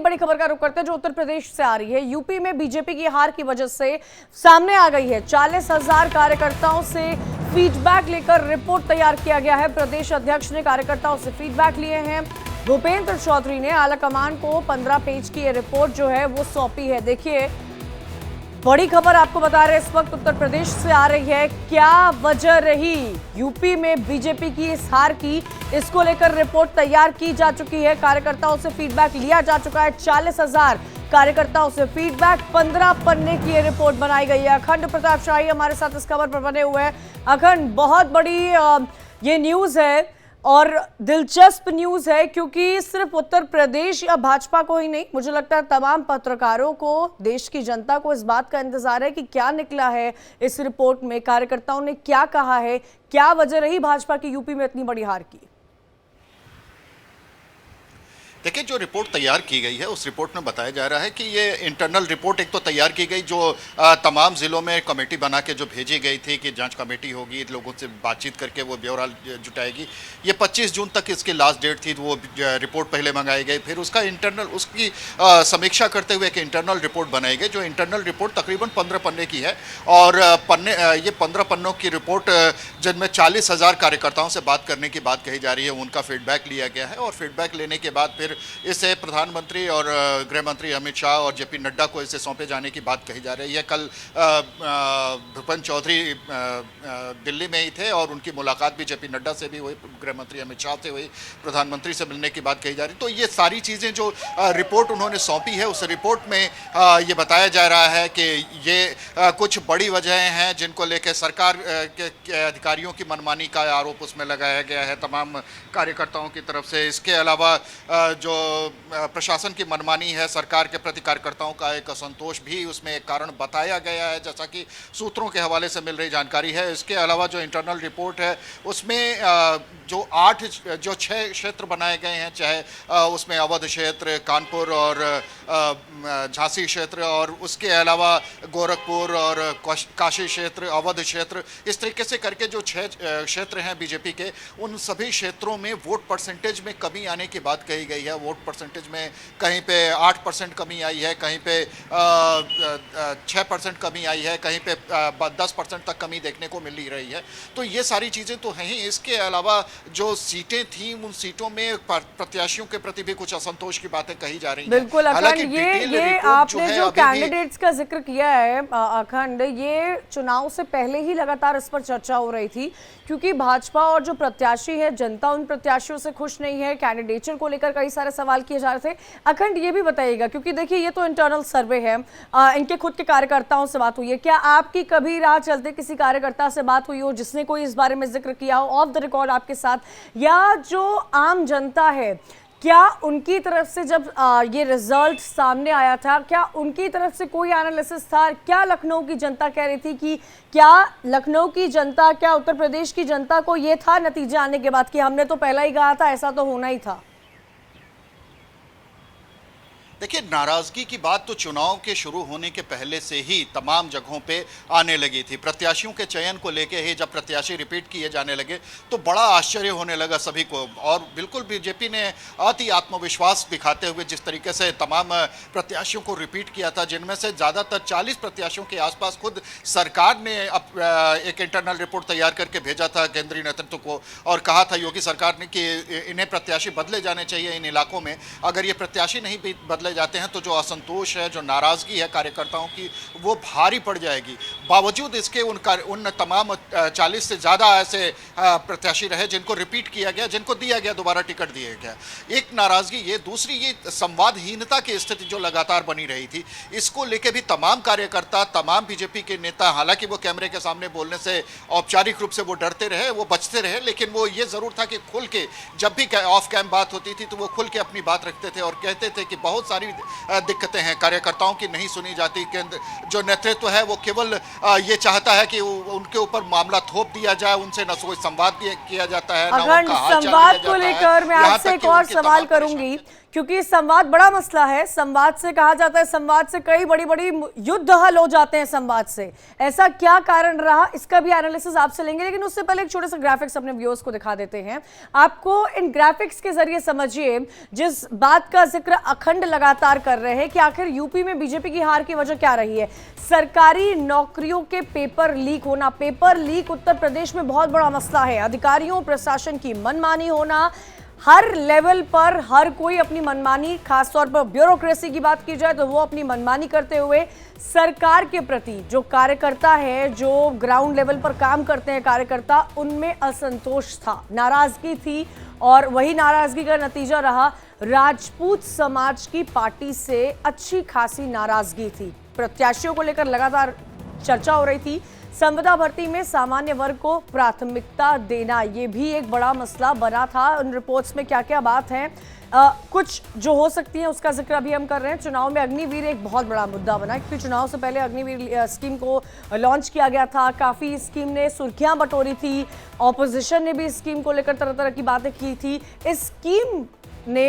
बड़ी खबर का रुख करते हैं जो उत्तर प्रदेश से आ रही है। यूपी में बीजेपी की हार की वजह से सामने आ गई है 40,000 कार्यकर्ताओं से फीडबैक लेकर रिपोर्ट तैयार किया गया है। प्रदेश अध्यक्ष ने कार्यकर्ताओं से फीडबैक लिए हैं। भूपेंद्र चौधरी ने आलाकमान को 15 पेज की ये रिपोर्ट जो है वो सौंपी है। देखिए, बड़ी खबर आपको बता रहे हैं इस वक्त उत्तर प्रदेश से आ रही है। क्या वजह रही यूपी में बीजेपी की इस हार की, इसको लेकर रिपोर्ट तैयार की जा चुकी है। कार्यकर्ताओं से फीडबैक लिया जा चुका है। 40,000 कार्यकर्ताओं से फीडबैक, 15 पन्ने की ये रिपोर्ट बनाई गई है। अखंड प्रताप शाही हमारे साथ इस खबर पर बने हुए हैं। अखंड, बहुत बड़ी ये न्यूज है और दिलचस्प न्यूज है, क्योंकि सिर्फ उत्तर प्रदेश या भाजपा को ही नहीं, मुझे लगता है तमाम पत्रकारों को, देश की जनता को इस बात का इंतजार है कि क्या निकला है इस रिपोर्ट में, कार्यकर्ताओं ने क्या कहा है, क्या वजह रही भाजपा की यूपी में इतनी बड़ी हार की। देखिए, जो रिपोर्ट तैयार की गई है उस रिपोर्ट में बताया जा रहा है कि ये इंटरनल रिपोर्ट एक तो तैयार की गई जो तमाम ज़िलों में कमेटी बना के जो भेजी गई थी कि जांच कमेटी होगी, लोगों से बातचीत करके वो ब्यौरा जुटाएगी। ये 25 जून तक इसकी लास्ट डेट थी, तो वो रिपोर्ट पहले मंगाई गई, फिर उसका उसकी समीक्षा करते हुए एक इंटरनल रिपोर्ट बनाई गई। जो इंटरनल रिपोर्ट तकरीबन 15 पन्ने की है और ये 15 पन्नों की रिपोर्ट जिनमें 40,000 कार्यकर्ताओं से बात करने की बात कही जा रही है, उनका फीडबैक लिया गया है। और फीडबैक लेने के बाद फिर इसे प्रधानमंत्री और गृह मंत्री अमित शाह और जेपी नड्डा को इसे सौंपे जाने की बात कही जा रही है। कल भूपेंद्र चौधरी दिल्ली में ही थे और उनकी मुलाकात भी जेपी नड्डा से भी हुई, गृह मंत्री अमित शाह से हुई, प्रधानमंत्री से मिलने की बात कही जा रही। तो ये सारी चीज़ें जो रिपोर्ट उन्होंने सौंपी है, उस रिपोर्ट में ये बताया जा रहा है कि ये कुछ बड़ी वजहें हैं जिनको लेकर सरकार के अधिकारियों की मनमानी का आरोप उसमें लगाया गया है तमाम कार्यकर्ताओं की तरफ से। इसके अलावा जो प्रशासन की मनमानी है, सरकार के प्रति कार्यकर्ताओं का एक असंतोष भी उसमें एक कारण बताया गया है, जैसा कि सूत्रों के हवाले से मिल रही जानकारी है। इसके अलावा जो इंटरनल रिपोर्ट है उसमें जो 6 क्षेत्र बनाए गए हैं, चाहे उसमें अवध क्षेत्र, कानपुर और झांसी क्षेत्र, और उसके अलावा गोरखपुर और काशी क्षेत्र, अवध क्षेत्र, इस तरीके से करके जो 6 क्षेत्र हैं बीजेपी के, उन सभी क्षेत्रों में वोट परसेंटेज में कमी आने की बात कही गई है। वोट परसेंटेज में कहीं पे 8% कमी आई है, कहीं पे 6% कमी आई है, कहीं पे 10% तक कमी देखने को मिल रही है। तो ये सारी चीज़ें तो हैं ही। इसके अलावा जो सीटें थी, उन सीटों में प्रत्याशियों के प्रति भी कुछ असंतोष की बातें कही जा रही हैं। बिल्कुल अखंड, ये आपने जो कैंडिडेट्स का जिक्र किया है अखंड, ये चुनाव से पहले ही लगातार इस पर चर्चा हो रही थी, क्योंकि भाजपा और जो प्रत्याशी है, जनता उन प्रत्याशियों से खुश नहीं है। कैंडिडेचर को लेकर कई सारे सवाल किए जा रहे थे। अखंड, ये भी बताइएगा, क्योंकि देखिए ये तो इंटरनल सर्वे है, इनके खुद के कार्यकर्ताओं से बात हुई है, क्या आपकी कभी राह चलते किसी कार्यकर्ता से बात हुई हो जिसने कोई इस बारे में जिक्र किया हो ऑफ द रिकॉर्ड आपके साथ, या जो आम जनता है, क्या उनकी तरफ से जब ये रिजल्ट सामने आया था, क्या उनकी तरफ से कोई एनालिसिस था? क्या लखनऊ की जनता कह रही थी कि क्या लखनऊ की जनता, क्या उत्तर प्रदेश की जनता को ये था नतीजा आने के बाद कि हमने तो पहला ही कहा था, ऐसा तो होना ही था? देखिए, नाराजगी की बात तो चुनाव के शुरू होने के पहले से ही तमाम जगहों पे आने लगी थी। प्रत्याशियों के चयन को लेके ही जब प्रत्याशी रिपीट किए जाने लगे तो बड़ा आश्चर्य होने लगा सभी को, और बिल्कुल बीजेपी ने अति आत्मविश्वास दिखाते हुए जिस तरीके से तमाम प्रत्याशियों को रिपीट किया था, जिनमें से ज़्यादातर 40 प्रत्याशियों के आसपास खुद सरकार ने एक इंटरनल रिपोर्ट तैयार करके भेजा था केंद्रीय नेतृत्व को, और कहा था योगी सरकार ने कि इन्हें प्रत्याशी बदले जाने चाहिए इन इलाकों में। अगर ये प्रत्याशी नहीं बदले जाते हैं तो जो असंतोष है, जो नाराजगी है कार्यकर्ताओं की, वो भारी पड़ जाएगी। बावजूद इसके उन तमाम 40 से ज़्यादा ऐसे प्रत्याशी रहे जिनको रिपीट किया गया, जिनको दिया गया, दोबारा टिकट दिया गया। एक नाराजगी ये, दूसरी ये संवादहीनता की स्थिति जो लगातार बनी रही थी, इसको लेके भी तमाम कार्यकर्ता, तमाम बीजेपी के नेता, हालांकि वो कैमरे के सामने बोलने से औपचारिक रूप से वो डरते रहे, वो बचते रहे, लेकिन वो ये जरूर था कि खुल के जब भी ऑफ कैम बात होती थी तो वो खुल के अपनी बात रखते थे और कहते थे कि बहुत सारी दिक्कतें हैं, कार्यकर्ताओं की नहीं सुनी जाती, जो नेतृत्व है वो केवल ये चाहता है कि उनके ऊपर मामला थोप दिया जाए, उनसे न कोई संवाद किया जाता है, न उनका हाल चाल लिया जाता है। संवाद को लेकर मैं आपसे एक और सवाल करूंगी, क्योंकि संवाद बड़ा मसला है। संवाद से कहा जाता है, संवाद से कई बड़ी बड़ी युद्ध हल हो जाते हैं संवाद से। ऐसा क्या कारण रहा, इसका भी एनालिसिस आपसे लेंगे, लेकिन उससे पहले एक छोटे से ग्राफिक्स अपने व्यूअर्स को दिखा देते हैं। आपको इन ग्राफिक्स के जरिए समझिए जिस बात का जिक्र अखंड लगातार कर रहे हैं कि आखिर यूपी में बीजेपी की हार की वजह क्या रही है। सरकारी नौकरियों के पेपर लीक होना, पेपर लीक उत्तर प्रदेश में बहुत बड़ा मसला है। अधिकारियों प्रशासन की मनमानी होना, हर लेवल पर हर कोई अपनी मनमानी, खासतौर पर ब्यूरोक्रेसी की बात की जाए तो वो अपनी मनमानी करते हुए सरकार के प्रति जो कार्यकर्ता है, जो ग्राउंड लेवल पर काम करते हैं कार्यकर्ता, उनमें असंतोष था, नाराजगी थी। और वही नाराजगी का नतीजा रहा, राजपूत समाज की पार्टी से अच्छी खासी नाराजगी थी। प्रत्याशियों को लेकर लगातार चर्चा हो रही थी। संविदा भर्ती में सामान्य वर्ग को प्राथमिकता देना, ये भी एक बड़ा मसला बना था। उन रिपोर्ट्स में क्या क्या बात है, कुछ जो हो सकती है उसका जिक्र भी हम कर रहे हैं। चुनाव में अग्निवीर एक बहुत बड़ा मुद्दा बना, क्योंकि चुनाव से पहले अग्निवीर स्कीम को लॉन्च किया गया था। काफ़ी स्कीम ने सुर्खियां बटोरी थी, ऑपोजिशन ने भी स्कीम को लेकर तरह तरह की बातें की थी। इस स्कीम ने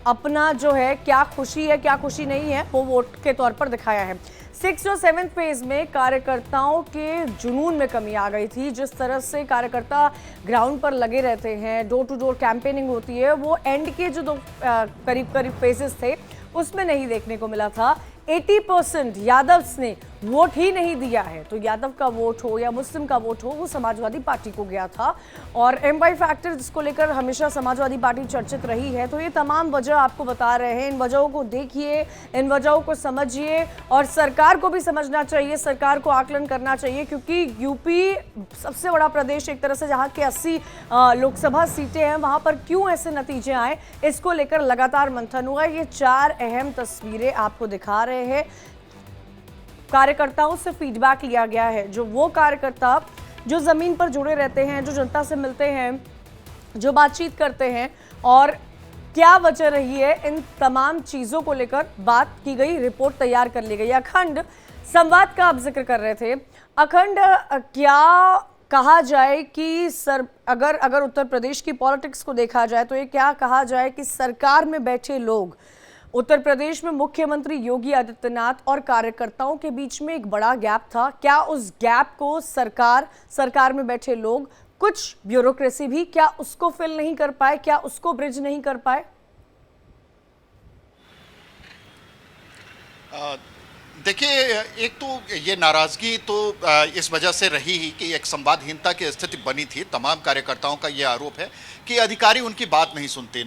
अपना जो है, क्या खुशी है क्या खुशी नहीं है, वो वोट के तौर पर दिखाया है। 6th और 7th फेज में कार्यकर्ताओं के जुनून में कमी आ गई थी। जिस तरह से कार्यकर्ता ग्राउंड पर लगे रहते हैं, डोर टू डोर कैंपेनिंग होती है, वो एंड के जो दो करीब फेजेस थे उसमें नहीं देखने को मिला था। 80% यादव ने वोट ही नहीं दिया है, तो यादव का वोट हो या मुस्लिम का वोट हो, वो समाजवादी पार्टी को गया था। और एमवाई फैक्टर जिसको लेकर हमेशा समाजवादी पार्टी चर्चित रही है, तो ये तमाम वजह आपको बता रहे हैं। इन वजहों को देखिए, इन वजहों को समझिए, और सरकार को भी समझना चाहिए, सरकार को आकलन करना चाहिए, क्योंकि यूपी सबसे बड़ा प्रदेश एक तरह से, जहाँ के 80 लोकसभा सीटें हैं, वहाँ पर क्यों ऐसे नतीजे आए, इसको लेकर लगातार मंथन हुआ। ये 4 अहम तस्वीरें आपको दिखा रहे हैं। कार्यकर्ताओं से फीडबैक लिया गया है, जो वो कार्यकर्ता जो जमीन पर जुड़े रहते हैं, जो जनता से मिलते हैं, जो बातचीत करते हैं, और क्या वजह रही है, इन तमाम चीजों को लेकर बात की गई, रिपोर्ट तैयार कर ली गई। अखंड संवाद का आप जिक्र कर रहे थे। अखंड, क्या कहा जाए कि अगर उत्तर प्रदेश की पॉलिटिक्स को देखा जाए तो ये क्या कहा जाए कि सरकार में बैठे लोग, उत्तर प्रदेश में मुख्यमंत्री योगी आदित्यनाथ और कार्यकर्ताओं के बीच में एक बड़ा गैप था। क्या उस गैप को सरकार में बैठे लोग, कुछ ब्यूरोक्रेसी भी, क्या उसको फिल नहीं कर पाए, क्या उसको ब्रिज नहीं कर पाए? देखिए, एक तो ये नाराजगी तो इस वजह से रही ही कि एक संवादहीनता की स्थिति बनी थी। तमाम कार्यकर्ताओं का ये आरोप है कि अधिकारी उनकी बात नहीं सुनते।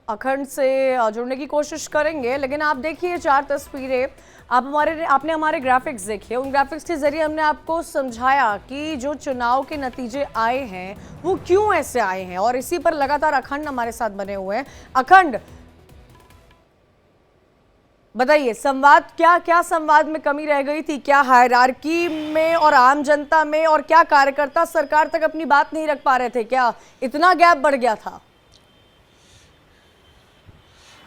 अखंड से जुड़ने की कोशिश करेंगे, लेकिन आप देखिए 4 तस्वीरें, आपने हमारे ग्राफिक्स देखे। उन ग्राफिक्स के जरिए हमने आपको समझाया कि जो चुनाव के नतीजे आए हैं वो क्यों ऐसे आए हैं, और इसी पर लगातार अखंड हमारे साथ बने हुए हैं। अखंड, बताइए, संवाद क्या संवाद में कमी रह गई थी, क्या हायरार्की में और आम जनता में, और क्या कार्यकर्ता सरकार तक अपनी बात नहीं रख पा रहे थे, क्या इतना गैप बढ़ गया था?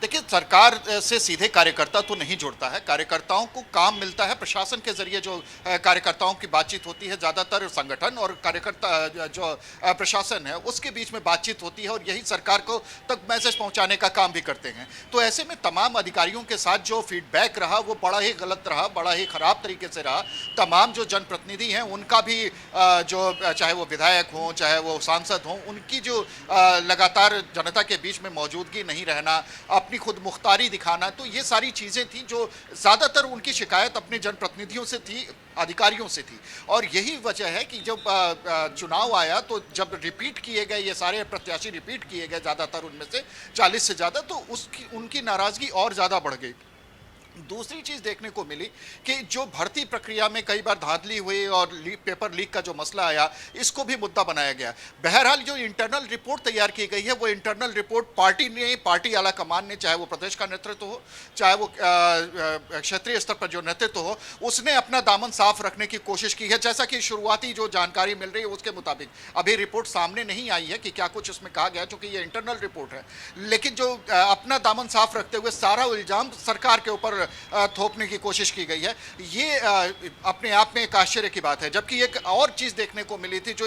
देखिए, सरकार से सीधे कार्यकर्ता तो नहीं जुड़ता है। कार्यकर्ताओं को काम मिलता है प्रशासन के जरिए। जो कार्यकर्ताओं की बातचीत होती है, ज़्यादातर संगठन और कार्यकर्ता जो प्रशासन है उसके बीच में बातचीत होती है, और यही सरकार को तक मैसेज पहुंचाने का काम भी करते हैं। तो ऐसे में तमाम अधिकारियों के साथ जो फीडबैक रहा वो बड़ा ही गलत रहा, बड़ा ही खराब तरीके से रहा। तमाम जो जनप्रतिनिधि हैं उनका भी जो, चाहे वो विधायक हों चाहे वो सांसद हों, उनकी जो लगातार जनता के बीच में मौजूदगी नहीं रहना, अपनी खुद मुख्तारी दिखाना, तो ये सारी चीज़ें थी जो ज़्यादातर उनकी शिकायत अपने जनप्रतिनिधियों से थी, अधिकारियों से थी। और यही वजह है कि जब चुनाव आया तो जब रिपीट किए गए, ये सारे प्रत्याशी रिपीट किए गए, ज़्यादातर उनमें से 40 से ज़्यादा, तो उनकी नाराज़गी और ज़्यादा बढ़ गई। दूसरी चीज़ देखने को मिली कि जो भर्ती प्रक्रिया में कई बार धांधली हुई और पेपर लीक का जो मसला आया, इसको भी मुद्दा बनाया गया। बहरहाल जो इंटरनल रिपोर्ट तैयार की गई है वो इंटरनल रिपोर्ट पार्टी आला कमान ने, चाहे वो प्रदेश का नेतृत्व हो चाहे वो क्षेत्रीय स्तर पर जो नेतृत्व हो, उसने अपना दामन साफ रखने की कोशिश की है। जैसा कि शुरुआती जो जानकारी मिल रही है उसके मुताबिक अभी रिपोर्ट सामने नहीं आई है कि क्या कुछ उसमें कहा गया, चूंकि ये इंटरनल रिपोर्ट है, लेकिन जो अपना दामन साफ रखते हुए सारा इल्जाम सरकार के ऊपर थोपने की कोशिश की गई है, ये अपने आप में एक आश्चर्य की बात है। जबकि एक और चीज देखने को मिली थी, जो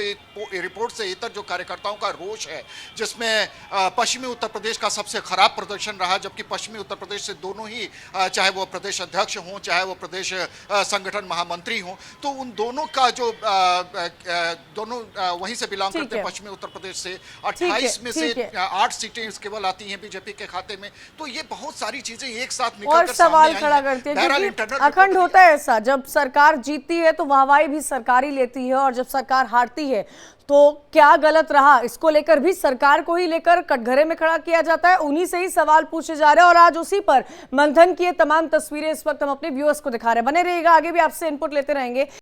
रिपोर्ट से इतर जो कार्यकर्ताओं का रोष है, जिसमें पश्चिमी उत्तर प्रदेश का सबसे खराब प्रदर्शन रहा, जबकि पश्चिमी उत्तर प्रदेश से दोनों ही चाहे वो प्रदेश अध्यक्ष हों, चाहे वो प्रदेश संगठन महामंत्री हों, तो उन दोनों का जो दोनों वहीं से बिलोंग करते हैं, पश्चिमी उत्तर प्रदेश से 28 में से 8 सीटें केवल आती हैं बीजेपी के खाते में। तो ये बहुत सारी चीजें एक साथ निकल और कर सवाल सामने खड़ा आई करती है, हैं। क्योंकि अखंड होता है ऐसा, जब सरकार जीतती है तो वाहवाही भी सरकारी लेती है, और जब सरकार हारती है तो क्या गलत रहा, इसको लेकर भी सरकार को ही लेकर कटघरे में खड़ा किया जाता है। उन्हीं से ही सवाल पूछे जा रहे हैं और आज उसी पर मंथन की ये तमाम तस्वीरें इस वक्त हम अपने व्यूअर्स को दिखा रहे हैं। बने रहिएगा, आगे भी आपसे इनपुट लेते रहेंगे।